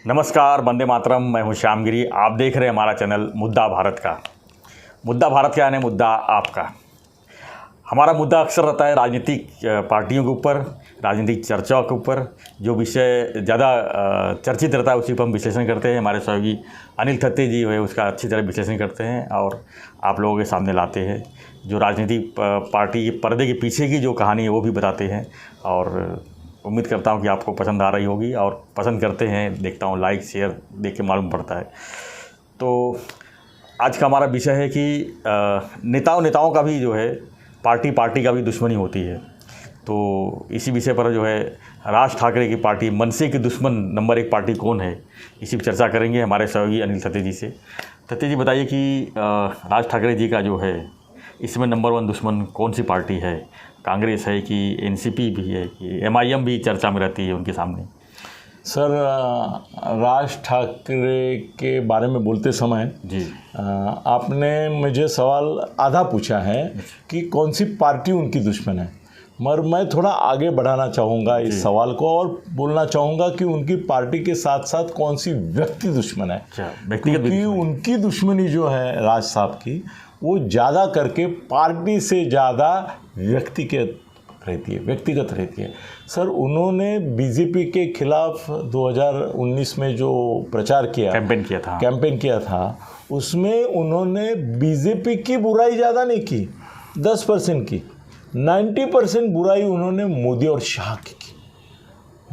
नमस्कार, वंदे मातरम। मैं हूं श्यामगिरी। आप देख रहे हैं हमारा चैनल मुद्दा भारत का। मुद्दा भारत का यानी मुद्दा आपका। हमारा मुद्दा अक्सर रहता है राजनीतिक पार्टियों के ऊपर, राजनीतिक चर्चाओं के ऊपर। जो विषय ज़्यादा चर्चित रहता है उसी पर हम विश्लेषण करते हैं। हमारे सहयोगी अनिल थत्ते जी है उसका अच्छी तरह विश्लेषण करते हैं और आप लोगों के सामने लाते हैं। जो राजनीतिक पार्टी के पर्दे के पीछे की जो कहानी है वो भी बताते हैं और उम्मीद करता हूँ कि आपको पसंद आ रही होगी और पसंद करते हैं। देखता हूँ लाइक शेयर देख के मालूम पड़ता है। तो आज का हमारा विषय है कि नेताओं का भी जो है पार्टी का भी दुश्मनी होती है। तो इसी विषय पर जो है राज ठाकरे की पार्टी मनसे की दुश्मन नंबर 1 पार्टी कौन है, इसी पर चर्चा करेंगे हमारे सहयोगी अनिल थत्ते जी से। थत्ते जी बताइए कि राज ठाकरे जी का जो है इसमें नंबर 1 दुश्मन कौन सी पार्टी है? कांग्रेस है कि एनसीपी भी है कि एमआईएम भी चर्चा में रहती है उनके सामने? सर, राज ठाकरे के बारे में बोलते समय जी आपने मुझे सवाल आधा पूछा है कि कौन सी पार्टी उनकी दुश्मन है, मगर मैं थोड़ा आगे बढ़ाना चाहूँगा इस सवाल को और बोलना चाहूँगा कि उनकी पार्टी के साथ साथ कौन सी व्यक्ति दुश्मन है। क्योंकि उनकी दुश्मनी जो है राज साहब की वो ज़्यादा करके पार्टी से ज़्यादा व्यक्तिगत रहती है। सर, उन्होंने बीजेपी के खिलाफ 2019 में जो प्रचार किया, कैंपेन किया था उसमें उन्होंने बीजेपी की बुराई ज़्यादा नहीं की, 10% की, 90% बुराई उन्होंने मोदी और शाह की।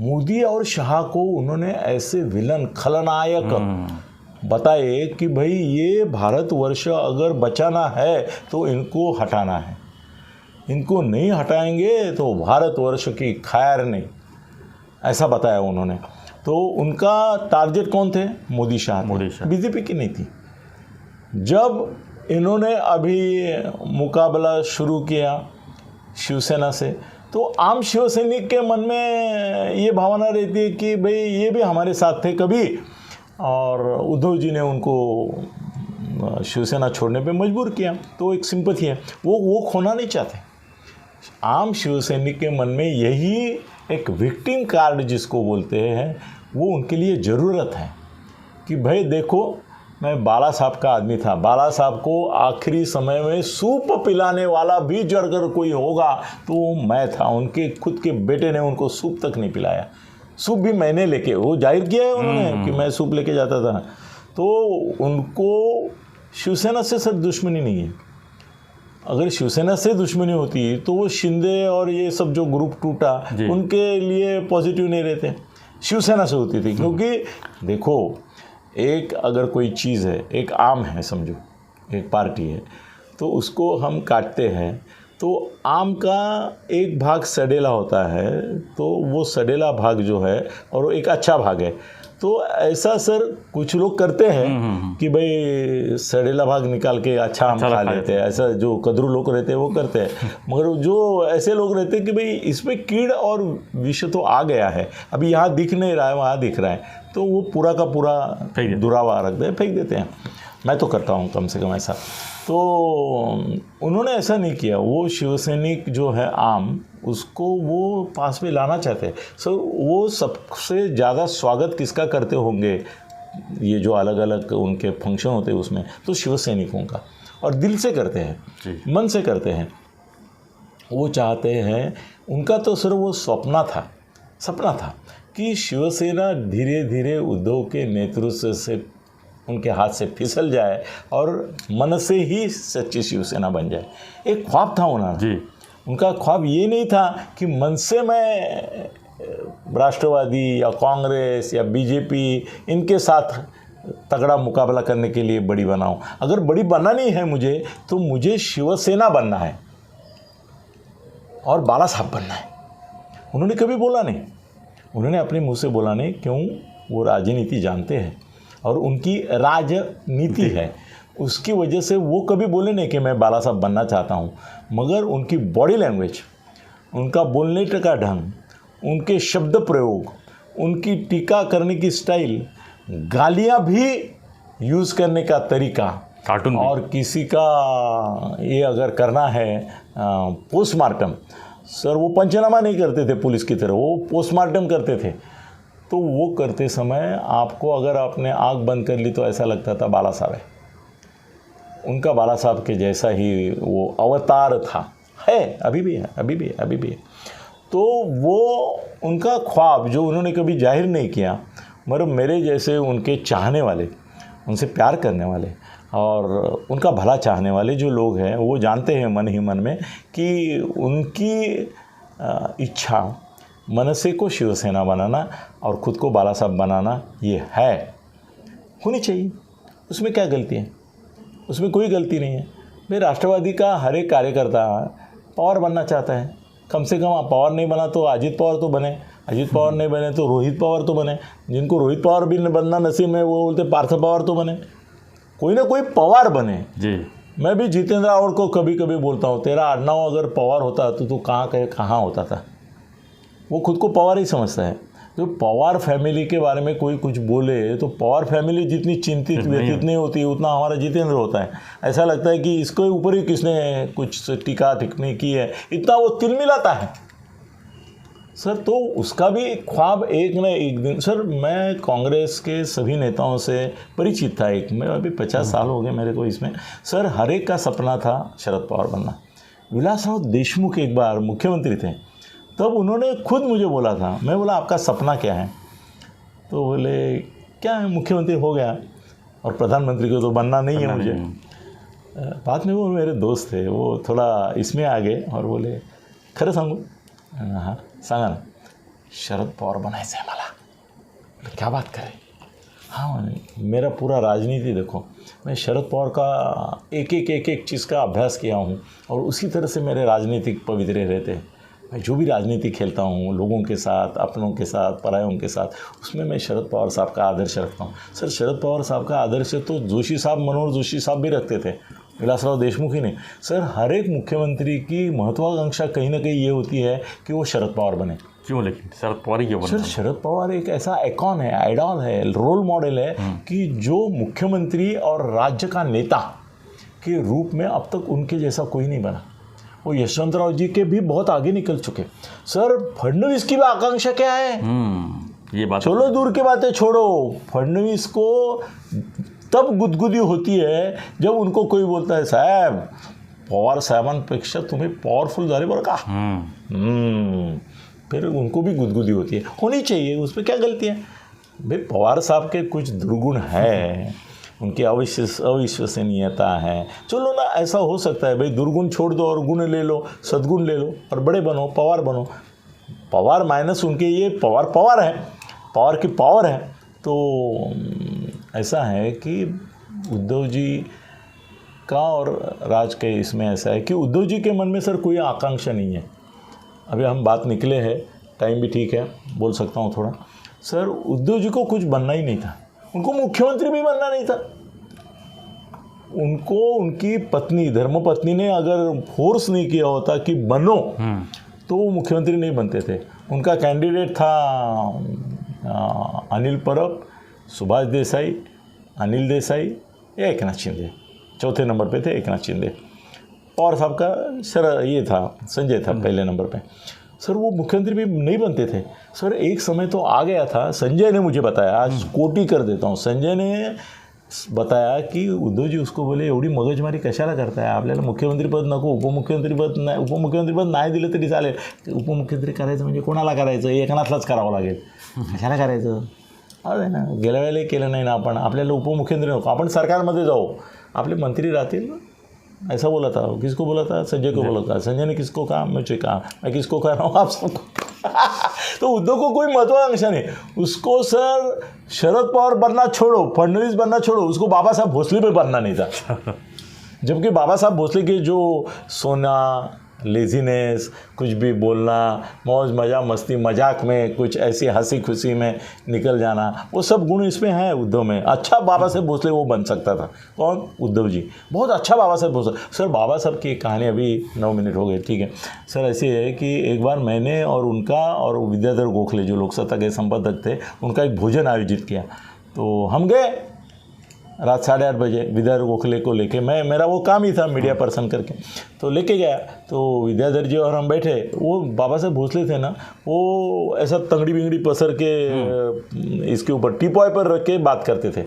मोदी और शाह को उन्होंने ऐसे विलन खलनायक बताए कि भाई ये भारतवर्ष अगर बचाना है तो इनको हटाना है, इनको नहीं हटाएंगे तो भारतवर्ष की खैर नहीं, ऐसा बताया उन्होंने। तो उनका टारगेट कौन थे? मोदी शाह। बीजेपी की नहीं थी। जब इन्होंने अभी मुकाबला शुरू किया शिवसेना से तो आम शिवसैनिक के मन में ये भावना रहती है कि भाई ये भी हमारे साथ थे कभी, और उद्धव जी ने उनको शिवसेना छोड़ने पे मजबूर किया, तो एक सिंपैथी है, वो खोना नहीं चाहते। आम शिवसैनिक के मन में यही एक विक्टिम कार्ड जिसको बोलते हैं वो उनके लिए ज़रूरत है कि भाई देखो, मैं बाला साहब का आदमी था, बाला साहब को आखिरी समय में सूप पिलाने वाला भी अगर कोई होगा तो वो मैं था। उनके खुद के बेटे ने उनको सूप तक नहीं पिलाया, सूप भी मैंने लेके, वो जाहिर किया है उन्होंने कि मैं सूप लेके जाता था। तो उनको शिवसेना से सर दुश्मनी नहीं है। अगर शिवसेना से दुश्मनी होती तो वो शिंदे और ये सब जो ग्रुप टूटा उनके लिए पॉजिटिव नहीं रहते, शिवसेना से होती थी। क्योंकि देखो, एक अगर कोई चीज़ है, एक आम है समझो, एक पार्टी है, तो उसको हम काटते हैं तो आम का एक भाग सड़ेला होता है, तो वो सड़ेला भाग जो है और एक अच्छा भाग है। तो ऐसा सर कुछ लोग करते हैं कि भाई सड़ेला भाग निकाल के अच्छा आम खा लेते हैं, ऐसा जो कदरू लोग रहते हैं वो करते हैं। मगर जो ऐसे लोग रहते हैं कि भाई इसमें कीड़ और विष तो आ गया है, अभी यहाँ दिख नहीं रहा है वहाँ दिख रहा है, तो वो पूरा का पूरा दुरावा रख दे, फेंक देते हैं। मैं तो करता हूँ कम से कम ऐसा। तो उन्होंने ऐसा नहीं किया। वो शिवसैनिक जो है आम, उसको वो पास में लाना चाहते हैं। सो वो सबसे ज़्यादा स्वागत किसका करते होंगे, ये जो अलग अलग उनके फंक्शन होते हैं उसमें, तो शिवसैनिकों का, और दिल से करते हैं, मन से करते हैं। वो चाहते हैं, उनका तो सिर्फ वो सपना था कि शिवसेना धीरे धीरे उद्धव के नेतृत्व से उनके हाथ से फिसल जाए और मन से ही सच्ची शिवसेना बन जाए। एक ख्वाब था उनका ख्वाब ये नहीं था कि मन से मैं राष्ट्रवादी या कांग्रेस या बीजेपी इनके साथ तगड़ा मुकाबला करने के लिए बड़ी बनाऊं। अगर बड़ी बनानी है मुझे तो मुझे शिवसेना बनना है और बाला साहब बनना है। उन्होंने कभी बोला नहीं, उन्होंने अपने मुंह से बोला नहीं, क्यों? वो राजनीति जानते हैं और उनकी राजनीति है, उसकी वजह से वो कभी बोले नहीं कि मैं बाला साहब बनना चाहता हूँ। मगर उनकी बॉडी लैंग्वेज, उनका बोलने का ढंग, उनके शब्द प्रयोग, उनकी टीका करने की स्टाइल, गालियाँ भी यूज़ करने का तरीका, कार्टून और किसी का ये अगर करना है पोस्टमार्टम, सर वो पंचनामा नहीं करते थे पुलिस की तरह, वो पोस्टमार्टम करते थे। तो वो करते समय आपको अगर आपने आँख बंद कर ली तो ऐसा लगता था बाला साहब है, उनका बाला साहब के जैसा ही वो अवतार था, है, अभी भी है, अभी भी है, अभी भी है। तो वो उनका ख्वाब जो उन्होंने कभी जाहिर नहीं किया, मगर मेरे जैसे उनके चाहने वाले, उनसे प्यार करने वाले और उनका भला चाहने वाले जो लोग हैं, वो जानते हैं मन ही मन में कि उनकी इच्छा मनसे को शिवसेना बनाना और ख़ुद को बाला साहब बनाना ये है, होनी चाहिए। उसमें क्या गलती है? उसमें कोई गलती नहीं है भाई। राष्ट्रवादी का हर एक कार्यकर्ता पवार बनना चाहता है, कम से कम पवार नहीं बना तो अजीत पवार तो बने, अजीत पवार नहीं बने तो रोहित पवार तो बने, जिनको रोहित पवार भी बनना नसीब में वो बोलते पार्थ पवार तो बने, कोई ना कोई पवार बने जी। मैं भी जितेंद्र आव्हाड को कभी कभी बोलता हूँ, तेरा आडनाव अगर पवार होता तो तू कहाँ होता था। वो खुद को पवार ही समझता है। तो पवार फैमिली के बारे में कोई कुछ बोले तो पवार फैमिली जितनी चिंतित व्यतीत नहीं होती उतना हमारा जितेंद्र होता है। ऐसा लगता है कि इसके ऊपर ही किसने कुछ टीका टिप्पणी की है, इतना वो तिलमिलाता है सर। तो उसका भी ख्वाब एक न एक दिन, सर मैं कांग्रेस के सभी नेताओं से परिचित था, मैं अभी 50 साल हो गए मेरे को इसमें। सर हर एक का सपना था शरद पवार बनना। विलासराव देशमुख एक बार मुख्यमंत्री थे, तब उन्होंने खुद मुझे बोला था, मैं बोला आपका सपना क्या है? तो बोले क्या है, मुख्यमंत्री हो गया और प्रधानमंत्री को तो बनना नहीं है मुझे। बाद में वो मेरे दोस्त थे, वो थोड़ा इसमें आ गए और बोले खरं सांगू? हाँ सांगा ना, शरद पवार बनायचं आहे मला। क्या बात करें? हाँ मेरा पूरा राजनीति देखो, मैं शरद पवार का एक एक चीज़ का अभ्यास किया हूँ और उसी तरह से मेरे राजनीतिक पवित्रे रहते हैं। मैं जो भी राजनीति खेलता हूँ लोगों के साथ, अपनों के साथ, परायों के साथ, उसमें मैं शरद पवार साहब का आदर्श रखता हूँ। सर शरद पवार साहब का आदर्श तो जोशी साहब, मनोहर जोशी साहब भी रखते थे, विलासराव देशमुख ही नहीं। सर हर एक मुख्यमंत्री की महत्वाकांक्षा कहीं ना कहीं ये होती है कि वो शरद पवार बने। क्यों? लेकिन शरद पवार ही क्यों बने? सर शरद पवार एक ऐसा आइकॉन है, आइडॉल है, रोल मॉडल है कि जो मुख्यमंत्री और राज्य का नेता के रूप में अब तक उनके जैसा कोई नहीं बना। वो यशवंतराव जी के भी बहुत आगे निकल चुके। सर फडणवीस की भी आकांक्षा क्या है? ये बात चलो दूर की बातें छोड़ो, फडणवीस को तब गुदगुदी होती है जब उनको कोई बोलता है साहब पवार साहेबांपेक्षा तुम्ही पॉवरफुल झाले बरं का। फिर उनको भी गुदगुदी होती है, होनी चाहिए, उसमें क्या गलती है भाई। पवार साहब के कुछ दुर्गुण है, उनकी अविश्वसनीयता है, चलो ना ऐसा हो सकता है भाई, दुर्गुण छोड़ दो और गुण ले लो, सद्गुण ले लो और बड़े बनो, पवार बनो। पवार माइनस उनके ये पवार है, पवार की पावर है। तो ऐसा है कि उद्धव जी का और राज के इसमें ऐसा है कि उद्धव जी के मन में सर कोई आकांक्षा नहीं है। अभी हम बात निकले हैं, टाइम भी ठीक है, बोल सकता हूँ थोड़ा। सर उद्धव जी को कुछ बनना ही नहीं था, उनको मुख्यमंत्री भी बनना नहीं था। उनको उनकी पत्नी, धर्मपत्नी ने अगर फोर्स नहीं किया होता कि बनो तो वो मुख्यमंत्री नहीं बनते थे। उनका कैंडिडेट था अनिल परब, सुभाष देसाई, अनिल देसाई या एकनाथ शिंदे, चौथे नंबर पे थे एकनाथ शिंदे। पवार साहब का ये था संजय था पहले नंबर पे। सर वो मुख्यमंत्री भी नहीं बनते थे। सर एक समय तो आ गया था, संजय ने मुझे बताया, आज कोटी कर देता हूँ, संजय ने बताया कि उद्धव जी उसको बोले एवढी मगजमारी कशाला करताय, आपल्याला मुख्यमंत्रीपद नको, उपमुख्यमंत्रीपद नाही दिलं तरी चालेल, उपमुख्यमंत्री करायचं म्हणजे कोणाला करायचं, एकनाथलाच करावं लागेल, कशाला करायचं? अरे ना गेल्या वेळेला केलं नाही ना आपण, आपल्याला उपमुख्यमंत्री नको, आपण सरकारमध्ये जाऊ, आपले मंत्री राहतील। ऐसा बोला था, किसको बोला था? संजय को बोला था। संजय ने किसको कहा? मुझे कहा, मैं किसको कह रहा हूँ आप सबको। तो उद्धव को कोई महत्वाकांक्षा नहीं, उसको सर शरद पवार बनना छोड़ो, फडणवीस बनना छोड़ो, उसको बाबा साहब भोसले पे बनना नहीं था। जबकि बाबा साहब भोसले के जो सोना, लेजीनेस, कुछ भी बोलना, मौज मजा मस्ती मजाक में कुछ ऐसी हंसी खुशी में निकल जाना, वो सब गुण इसमें है उद्धव में। अच्छा बाबा साहब भोसले वो बन सकता था। कौन? उद्धव जी, बहुत अच्छा बाबा साहब भोसले। सर बाबा साहब की कहानी, अभी 9 मिनट हो गए, ठीक है सर। ऐसी है कि एक बार मैंने और उनका और विद्याधर गोखले जो लोकसत्ता के संपादक थे, उनका एक भोजन आयोजित किया। तो हम गए रात 8:30 बजे विद्याधर गोखले को लेके, मेरा वो काम ही था मीडिया पर्सन करके, तो लेके गया। तो विद्याधर जी और हम बैठे, वो बाबा साहब भोसले थे ना, वो ऐसा तंगड़ी बिंगड़ी पसर के इसके ऊपर टीपॉय पर रख के बात करते थे।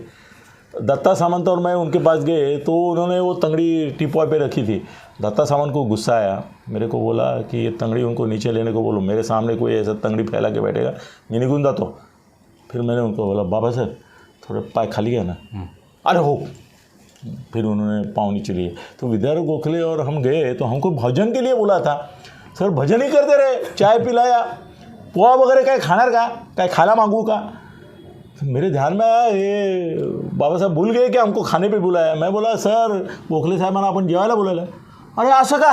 दत्ता सामंत और मैं उनके पास गए तो उन्होंने वो तंगड़ी टीपॉय पे रखी थी। दत्ता सामंत को गुस्सा आया, मेरे को बोला कि ये तंगड़ी उनको नीचे लेने को बोलो, मेरे सामने कोई ऐसा तंगड़ी फैला के बैठेगा मैं नहीं गुंदा। तो फिर मैंने उनको बोला बाबा साहब थोड़ा पाय खाली है ना, अरे हो। फिर उन्होंने पाँव नीचे लिए। तो विद्याधर गोखले और हम गए तो हमको भजन के लिए बोला था। सर भजन ही करते रहे, चाय पिलाया, पोहा वगैरह काय खाणार का, काय खाला मांगू का। मेरे ध्यान में आया ये बाबा साहब भूल गए कि हमको खाने पे बुलाया। मैं बोला सर गोखले साहेबांना आपण जेवायला बोलायला। अरे असं का,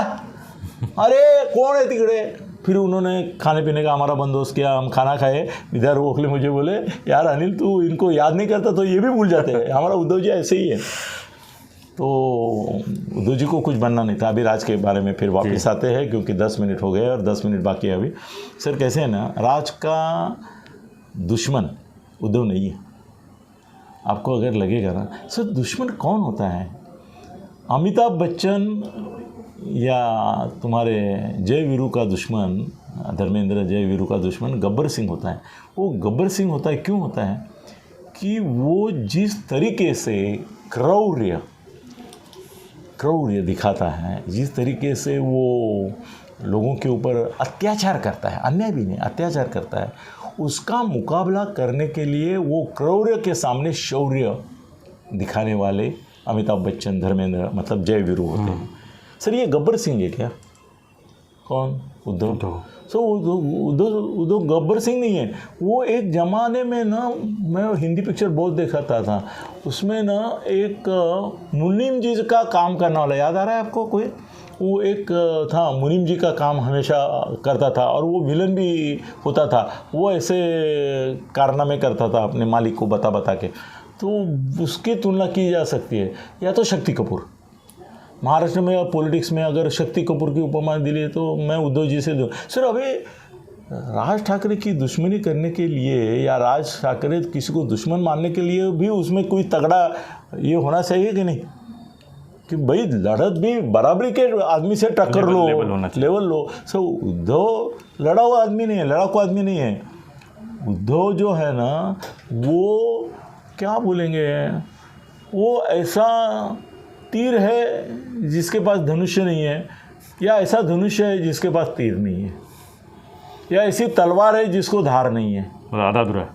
अरे कोण आहे तिकडे। फिर उन्होंने खाने पीने का हमारा बंदोबस्त किया, हम खाना खाए। विद्याधर गोखले मुझे बोले यार अनिल तू इनको याद नहीं करता तो ये भी भूल जाते हैं, हमारा उद्धव जी ऐसे ही है। तो उद्धव जी को कुछ बनना नहीं था। अभी राज के बारे में फिर वापस आते हैं क्योंकि 10 मिनट हो गए और 10 मिनट बाकी है अभी। सर कैसे है ना, राज का दुश्मन उद्धव नहीं है। आपको अगर लगेगा ना सर दुश्मन कौन होता है, अमिताभ बच्चन या तुम्हारे जय वीरू का दुश्मन धर्मेंद्र जय वीरू का दुश्मन गब्बर सिंह होता है। वो गब्बर सिंह होता है, क्यों होता है कि वो जिस तरीके से क्रौर्य दिखाता है, जिस तरीके से वो लोगों के ऊपर अत्याचार करता है, अन्याय भी नहीं अत्याचार करता है, उसका मुकाबला करने के लिए वो क्रौर्य के सामने शौर्य दिखाने वाले अमिताभ बच्चन धर्मेंद्र मतलब जय वीरू होते हैं। सर ये गब्बर सिंह है क्या, कौन, उद्धव। सो उद्धव गब्बर सिंह नहीं है। वो एक ज़माने में ना, मैं हिंदी पिक्चर बहुत देखा था, उसमें ना एक मुनीम जी का काम करने वाला, याद आ रहा है आपको कोई, वो एक था मुनीम जी का काम हमेशा करता था और वो विलन भी होता था। वो ऐसे कारनामे करता था अपने मालिक को बता के। तो उसकी तुलना की जा सकती है या तो शक्ति कपूर। महाराष्ट्र में पॉलिटिक्स में अगर शक्ति कपूर की उपमा दिली तो मैं उद्धव जी से दूँ। सर अभी राज ठाकरे की दुश्मनी करने के लिए या राज ठाकरे किसी को दुश्मन मानने के लिए भी उसमें कोई तगड़ा ये होना चाहिए कि नहीं, कि भाई लड़त भी बराबरी के आदमी से टक्कर लो, लेवल लो। सर उद्धव लड़ा हुआ आदमी नहीं है, लड़ाकू आदमी नहीं है। उद्धव जो है ना वो क्या बोलेंगे, वो ऐसा तीर है जिसके पास धनुष्य नहीं है, या ऐसा धनुष्य है जिसके पास तीर नहीं है, या ऐसी तलवार है जिसको धार नहीं है, आधा अधूरा।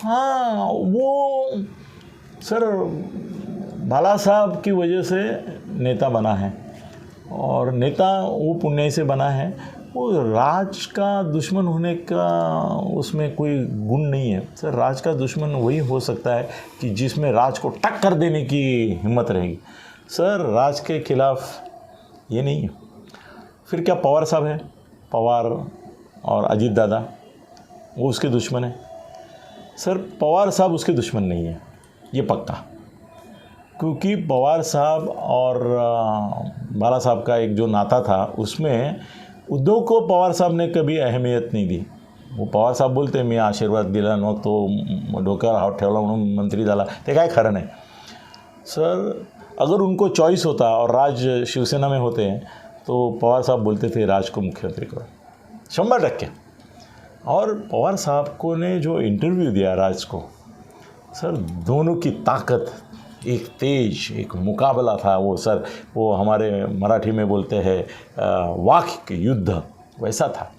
हाँ वो सर भाला साहब की वजह से नेता बना है और नेता वो पुण्य से बना है। वो राज का दुश्मन होने का उसमें कोई गुण नहीं है। सर राज का दुश्मन वही हो सकता है कि जिसमें राज को टक्कर देने की हिम्मत रहेगी। सर राज के खिलाफ ये नहीं है। फिर क्या पवार साहब है, पवार और अजीत दादा वो उसके दुश्मन है। सर पवार साहब उसके दुश्मन नहीं है, ये पक्का, क्योंकि पवार साहब और बाला साहब का एक जो नाता था उसमें उद्धव को पवार साहब ने कभी अहमियत नहीं दी। वो पवार साहब बोलते मी आशीर्वाद दिला मग तो डोक्यावर हात ठेवला म्हणून मंत्री झाला, ते काय खरं नाही। सर अगर उनको चॉइस होता और राज शिवसेना में होते हैं तो पवार साहब बोलते थे राज को मुख्यमंत्री करो, 100%। और पवार साहब को ने जो इंटरव्यू दिया राज को, सर दोनों की ताकत, एक तेज एक मुकाबला था वो। सर वो हमारे मराठी में बोलते हैं वाक युद्ध, वैसा था।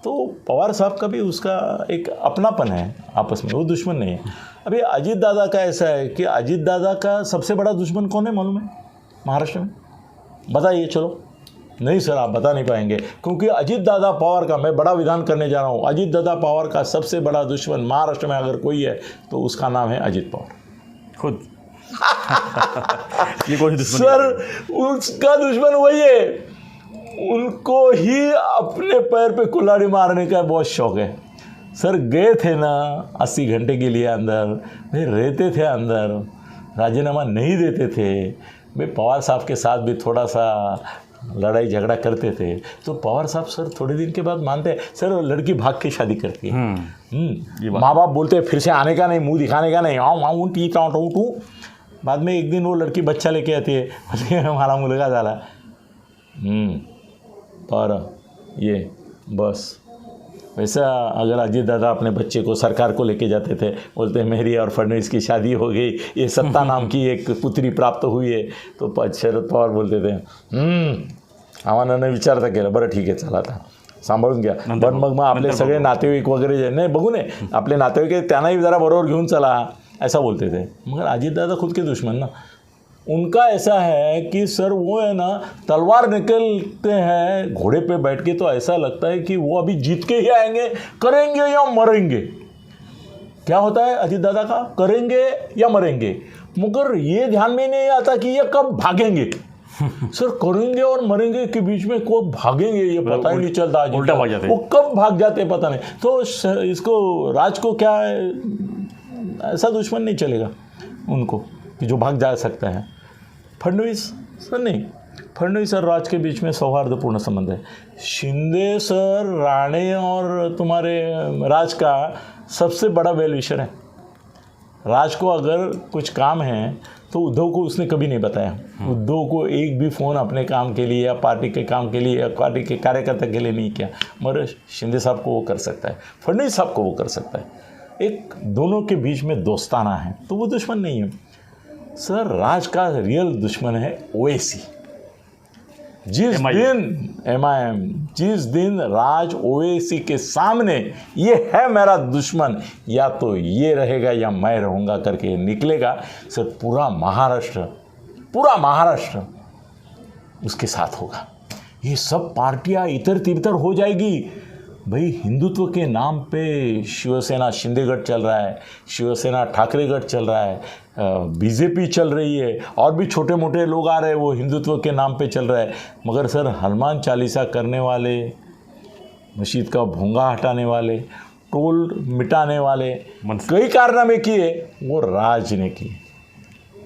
तो पवार साहब का भी उसका एक अपनापन है आपस में, वो दुश्मन नहीं है। अभी अजीत दादा का ऐसा है कि अजीत दादा का सबसे बड़ा दुश्मन कौन है मालूम है महाराष्ट्र में, बताइए। चलो नहीं सर आप बता नहीं पाएंगे, क्योंकि अजीत दादा पवार का, मैं बड़ा विधान करने जा रहा हूँ, अजीत दादा पवार का सबसे बड़ा दुश्मन महाराष्ट्र में अगर कोई है तो उसका नाम है अजीत पवार खुद। ये कोई दुश्मन सर उसका दुश्मन वही है, उनको ही अपने पैर पे कुल्हाड़ी मारने का बहुत शौक है। सर गए थे ना 80 घंटे के लिए अंदर, भाई रहते थे अंदर, राजीनामा नहीं देते थे भाई। पवार साहब के साथ भी थोड़ा सा लड़ाई झगड़ा करते थे तो पवार साहब सर थोड़े दिन के बाद मानते हैं। सर लड़की भाग के शादी करती है, माँ बाप बोलते हैं फिर से आने का नहीं, मुंह दिखाने का नहीं, आऊँ टी टू। बाद में एक दिन वो लड़की बच्चा लेके आती है, बोलती है हमारा मुलगा झाला। पर ये बस वैसा अगर अजीत दादा अपने बच्चे को सरकार को लेके जाते थे, बोलते हैं मेरी और फडणवीस की शादी हो गई, ये सत्ता नाम की एक पुत्री प्राप्त हुई है, तो शरद पवार बोलते थे आव्हानाने विचारता केलं, बरं ठीक आहे चला आता सांभाळून घ्या। पण मग आपले सगळे नातेवाईक वगैरे जे नाही बघू नये, आपले नातेवाईक त्यांनाही जरा बरोबर घेऊन चला, ऐसा बोलते थे। मगर अजीत दादा खुद के दुश्मन ना, उनका ऐसा है कि सर वो है ना तलवार निकलते हैं घोड़े पे बैठ के, तो ऐसा लगता है कि वो अभी जीत के ही आएंगे, करेंगे या मरेंगे। क्या होता है अजीत दादा का, करेंगे या मरेंगे, मगर ये ध्यान में नहीं आता कि ये कब भागेंगे। सर करेंगे और मरेंगे के बीच में कब भागेंगे ये पता ही नहीं चलता, उल्टा भाग जाते, वो कब भाग जाते पता नहीं। तो इसको राज को क्या है, ऐसा दुश्मन नहीं चलेगा उनको कि जो भाग जा सकता है। फडणवीस सर नहीं, फडणवीस और राज के बीच में सौहार्दपूर्ण संबंध है। शिंदे सर राणे और तुम्हारे राज का सबसे बड़ा वेल विशर है। राज को अगर कुछ काम है तो उद्धव को उसने कभी नहीं बताया। उद्धव को एक भी फ़ोन अपने काम के लिए या पार्टी के काम के लिए या पार्टी के कार्यकर्ता के लिए नहीं किया, मगर शिंदे साहब को वो कर सकता है, फडणवीस साहब को वो कर सकता है। एक दोनों के बीच में दोस्ताना है, तो वो दुश्मन नहीं है। सर राज का रियल दुश्मन है ओवैसी। जिस दिन MIM, जिस दिन राज ओवैसी के सामने ये है मेरा दुश्मन, या तो ये रहेगा या मैं रहूँगा करके निकलेगा, सर पूरा महाराष्ट्र उसके साथ होगा। ये सब पार्टियां इधर तिधर हो जाएगी। भाई हिंदुत्व के नाम पे शिवसेना शिंदेगढ़ चल रहा है, शिवसेना ठाकरेगढ़ चल रहा है, बीजेपी चल रही है, और भी छोटे मोटे लोग आ रहे हैं, वो हिंदुत्व के नाम पे चल रहा है। मगर सर हनुमान चालीसा करने वाले, मस्जिद का भोंगा हटाने वाले, टोल मिटाने वाले, कई कारनामे किए, वो राज ने किए।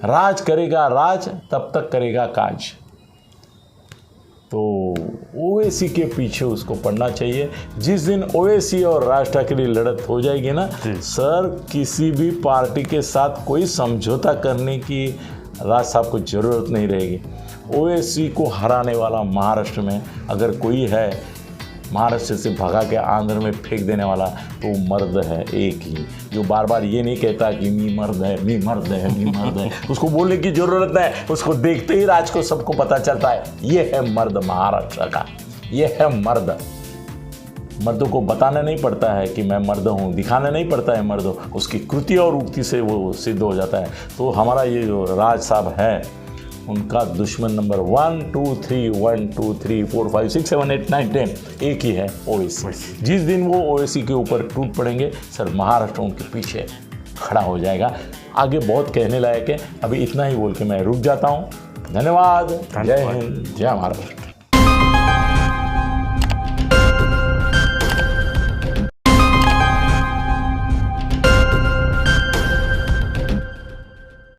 राज करेगा राज, तब तक करेगा काज। तो ओवैसी के पीछे उसको पड़ना चाहिए। जिस दिन ओवैसी और राज ठाकरे लड़त हो जाएगी ना सर, किसी भी पार्टी के साथ कोई समझौता करने की राज साहब को ज़रूरत नहीं रहेगी। ओवैसी को हराने वाला महाराष्ट्र में अगर कोई है, महाराष्ट्र से भगा के आंध्र में फेंक देने वाला, तो मर्द है एक ही, जो बार बार ये नहीं कहता कि मी मर्द है, मी मर्द है, मी मर्द है। उसको बोलने की ज़रूरत नहीं, उसको देखते ही राज को सबको पता चलता है ये है मर्द महाराष्ट्र का, ये है मर्द। मर्दों को बताना नहीं पड़ता है कि मैं मर्द हूँ, दिखाना नहीं पड़ता है मर्द, उसकी कृति और उक्ति से वो सिद्ध हो जाता है। तो हमारा ये जो राज साहब है, उनका दुश्मन नंबर 1 2 3 1 2 3 4 5 6 7 8 9 10 एक ही है, ओवैसी। जिस दिन वो ओवैसी के ऊपर टूट पड़ेंगे सर, महाराष्ट्र उनके पीछे खड़ा हो जाएगा। आगे बहुत कहने लायक है, अभी इतना ही बोल के मैं रुक जाता हूँ। धन्यवाद। जय हिंद, जय महाराष्ट्र।